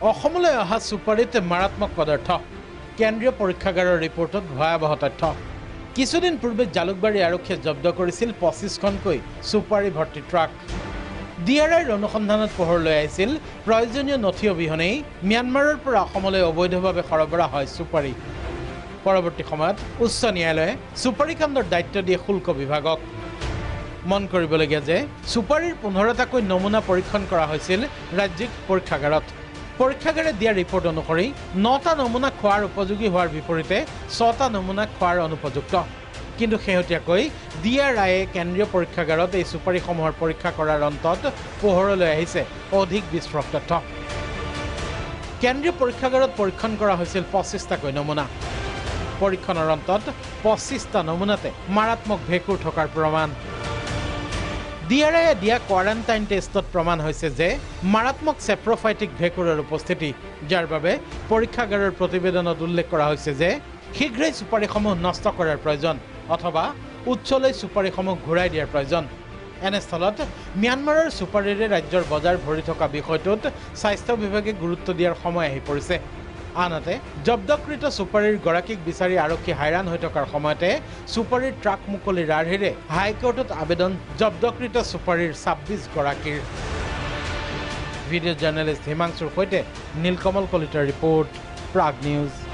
অসমলৈ অহা চুপাৰীত মাৰাত্মক পদাৰ্থ কেন্দ্ৰীয় পৰীক্ষাগাৰৰ ৰিপৰ্টত ভয়াৱহ তথ্য কিছুদিন পূৰ্বে জালুকবাৰী আৰক্ষীয়ে জব্দ কৰিছিল 25খনকৈ চুপাৰী ভৰ্তি ট্ৰাক ডিআৰআইৰ অনুসন্ধানত পোহৰলৈ আহিছিল প্ৰয়োজনীয় নথি অবিহনেই ম্যানমাৰৰ পৰা অসমলৈ অবৈধভাৱে সৰবৰাহ হয় চুপাৰী পৰৱৰ্তী সময়ত উচ্চ ন্যায়ালয়ে চুপাৰী কাণ্ডৰ দায়িত্ব দিয়ে শুল্ক বিভাগক মন কৰিবলগীয়া যে চুপাৰীৰ 15টাকৈ নমুনা পৰীক্ষণ কৰা হৈছিল ৰাজ্যিক পৰীক্ষাগাৰত পৰীক্ষাগাৰে দিয়া ৰিপৰ্ট অনুসৰি 9টা নমুনা খোৱাৰ উপযোগী হোৱাৰ বিপৰীতে 6টা নমুনা খোৱাৰ অনুপযুক্ত কিন্তু শেহতীয়াকৈ ডিআৰআইয়ে কেন্দ্ৰীয় পৰীক্ষাগাৰত এই চুপাৰীসমূহৰ পৰীক্ষা কৰাৰ অন্তত পোহৰলৈ আহিছে অধিক বিস্ফোৰক তথ্য কেন্দ্ৰীয় পৰীক্ষাগাৰত পৰীক্ষণ কৰা হৈছিল 25টাকৈ নমুনা পৰীক্ষণৰ অন্তত 25টা নমুনাতে মাৰাত্মক ভেঁকুৰ থকাৰ প্ৰমাণ ডিআৰআইয়ে দিয়া কোৱাৰেণ্টাইন টেষ্টত প্ৰমাণ হৈছে যে মাৰাত্মক চেপ্ৰফাইটিক ভেঁকুৰৰ উপস্থিতি যাৰ বাবে পৰীক্ষাগাৰৰ প্ৰতিবেদনত উল্লেখ কৰা হৈছে যে শীঘ্ৰেই চুপাৰীসমূহ নষ্ট কৰাৰ প্ৰয়োজন অথবা উচ্চলৈ চুপাৰীসমূহ ঘূৰাই দিয়াৰ প্ৰয়োজন এনেস্থলত ম্যানমাৰৰ চুপাৰীৰে ৰাজ্যৰ বজাৰ ভৰি থকা বিষয়টোত স্বাস্থ্য বিভাগে গুৰুত্ব দিয়াৰ সময় আহি পৰিছে আনহাতে জব্দকৃত চুপাৰীৰ গৰাকীক বিচাৰি আৰক্ষী হাইৰাণ হৈ থকাৰ সময়তে চুপাৰীৰ ট্ৰাক মুকলিৰ আৰ্হিৰে হাইকোৰ্টত আবেদন জব্দকৃত চুপাৰীৰ 26 গৰাকীৰ ভিডিঅ' জাৰ্নেলিষ্ট হিমাংশুৰ সৈতে নীলকমল কলিতাৰ ৰিপৰ্ট প্ৰাগ নিউজ